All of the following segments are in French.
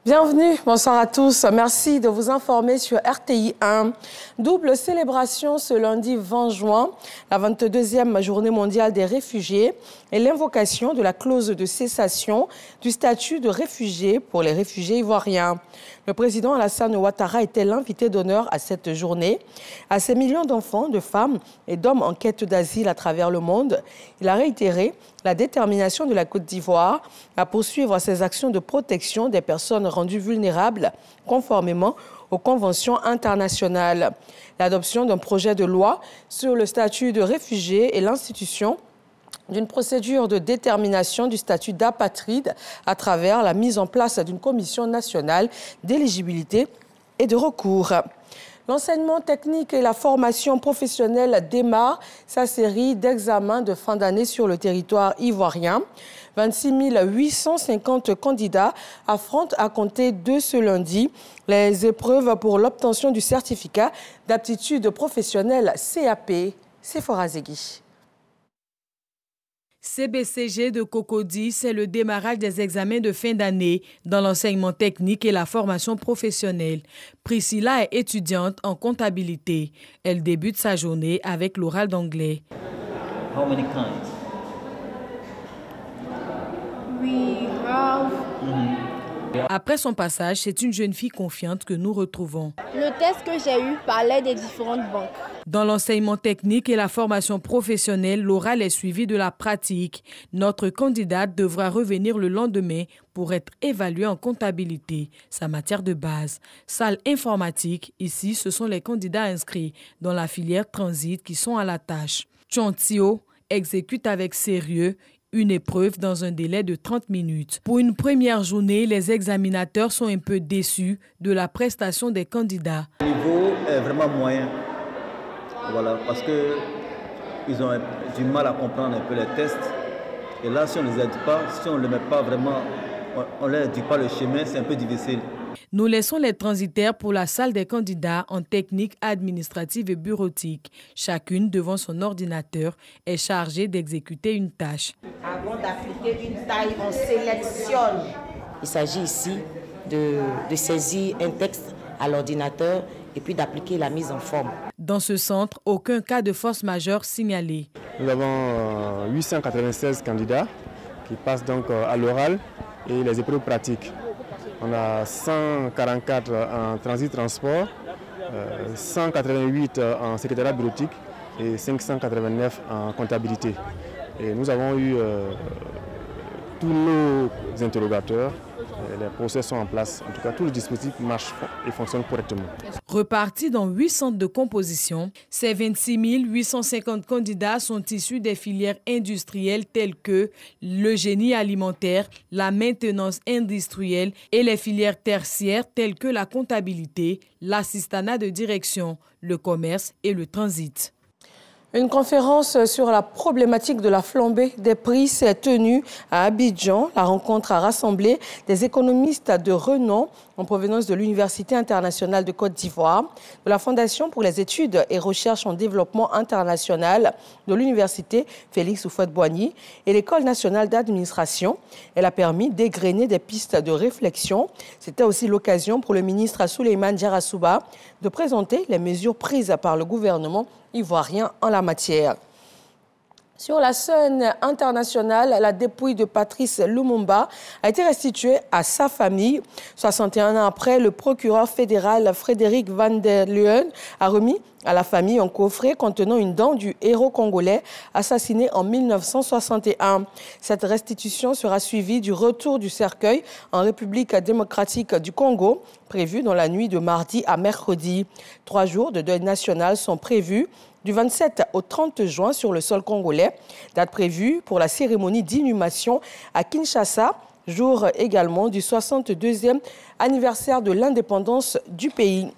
Bienvenue, bonsoir à tous. Merci de vous informer sur RTI 1. Double célébration ce lundi 20 juin, la 22e journée mondiale des réfugiés et l'invocation de la clause de cessation du statut de réfugié pour les réfugiés ivoiriens. Le président Alassane Ouattara était l'invité d'honneur à cette journée. À ces millions d'enfants, de femmes et d'hommes en quête d'asile à travers le monde, il a réitéré la détermination de la Côte d'Ivoire à poursuivre ses actions de protection des personnes rendues vulnérables conformément aux conventions internationales. L'adoption d'un projet de loi sur le statut de réfugié et l'institution d'une procédure de détermination du statut d'apatride à travers la mise en place d'une commission nationale d'éligibilité et de recours. L'enseignement technique et la formation professionnelle démarre sa série d'examens de fin d'année sur le territoire ivoirien. 26 850 candidats affrontent à compter de ce lundi les épreuves pour l'obtention du certificat d'aptitude professionnelle CAP. Sephora Zegui. CBCG de Cocody, c'est le démarrage des examens de fin d'année dans l'enseignement technique et la formation professionnelle. Priscilla est étudiante en comptabilité. Elle débute sa journée avec l'oral d'anglais. How many kinds? We have... Après son passage, c'est une jeune fille confiante que nous retrouvons. Le test que j'ai eu parlait des différentes banques. Dans l'enseignement technique et la formation professionnelle, l'oral est suivi de la pratique. Notre candidate devra revenir le lendemain pour être évaluée en comptabilité, sa matière de base. Salle informatique, ici, ce sont les candidats inscrits dans la filière transit qui sont à la tâche. Chontio exécute avec sérieux une épreuve dans un délai de 30 minutes. Pour une première journée, les examinateurs sont un peu déçus de la prestation des candidats. Le niveau est vraiment moyen. Voilà, parce qu'ils ont du mal à comprendre un peu les tests. Et là, si on ne les aide pas, si on ne les met pas vraiment, on ne leur dit pas le chemin, c'est un peu difficile. Nous laissons les transitaires pour la salle des candidats en technique administrative et bureautique. Chacune, devant son ordinateur, est chargée d'exécuter une tâche. Avant d'appliquer une taille, on sélectionne. Il s'agit ici de saisir un texte à l'ordinateur et puis d'appliquer la mise en forme. Dans ce centre, aucun cas de force majeure signalé. Nous avons 896 candidats qui passent donc à l'oral et les épreuves pratiques. On a 144 en transit-transport, 188 en secrétariat bureautique et 589 en comptabilité. Et nous avons eu tous nos interrogateurs, les procès sont en place. En tout cas, tout le dispositif marche et fonctionne correctement. Repartis dans 8 centres de composition, ces 26 850 candidats sont issus des filières industrielles telles que le génie alimentaire, la maintenance industrielle et les filières tertiaires telles que la comptabilité, l'assistanat de direction, le commerce et le transit. Une conférence sur la problématique de la flambée des prix s'est tenue à Abidjan. La rencontre a rassemblé des économistes de renom en provenance de l'Université internationale de Côte d'Ivoire, de la Fondation pour les études et recherches en développement international de l'Université Félix Houphouët-Boigny et l'École nationale d'administration. Elle a permis d'égrener des pistes de réflexion. C'était aussi l'occasion pour le ministre Souleymane Diarra-Souba de présenter les mesures prises par le gouvernement ivoirien en la matière. Sur la scène internationale, la dépouille de Patrice Lumumba a été restituée à sa famille. 61 ans après, le procureur fédéral Frédéric Van der Leyen a remis à la famille un coffret contenant une dent du héros congolais assassiné en 1961. Cette restitution sera suivie du retour du cercueil en République démocratique du Congo, prévu dans la nuit de mardi à mercredi. 3 jours de deuil national sont prévus du 27 au 30 juin sur le sol congolais, date prévue pour la cérémonie d'inhumation à Kinshasa, jour également du 62e anniversaire de l'indépendance du pays.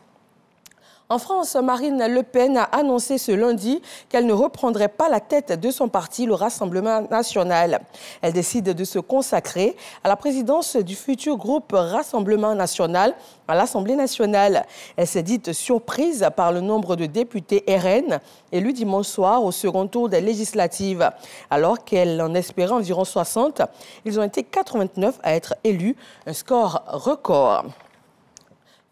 En France, Marine Le Pen a annoncé ce lundi qu'elle ne reprendrait pas la tête de son parti, le Rassemblement national. Elle décide de se consacrer à la présidence du futur groupe Rassemblement national à l'Assemblée nationale. Elle s'est dite surprise par le nombre de députés RN élus dimanche soir au second tour des législatives. Alors qu'elle en espérait environ 60, ils ont été 89 à être élus, un score record.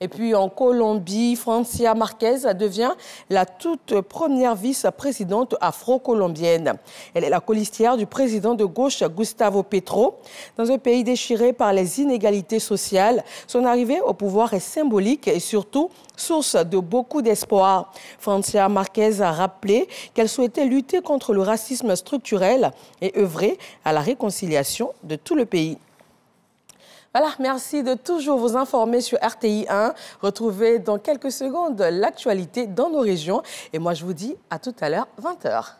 Et puis en Colombie, Francia Marquez devient la toute première vice-présidente afro-colombienne. Elle est la colistière du président de gauche Gustavo Petro. Dans un pays déchiré par les inégalités sociales, son arrivée au pouvoir est symbolique et surtout source de beaucoup d'espoir. Francia Marquez a rappelé qu'elle souhaitait lutter contre le racisme structurel et œuvrer à la réconciliation de tout le pays. Voilà, merci de toujours vous informer sur RTI 1. Retrouvez dans quelques secondes l'actualité dans nos régions. Et moi, je vous dis à tout à l'heure, 20h.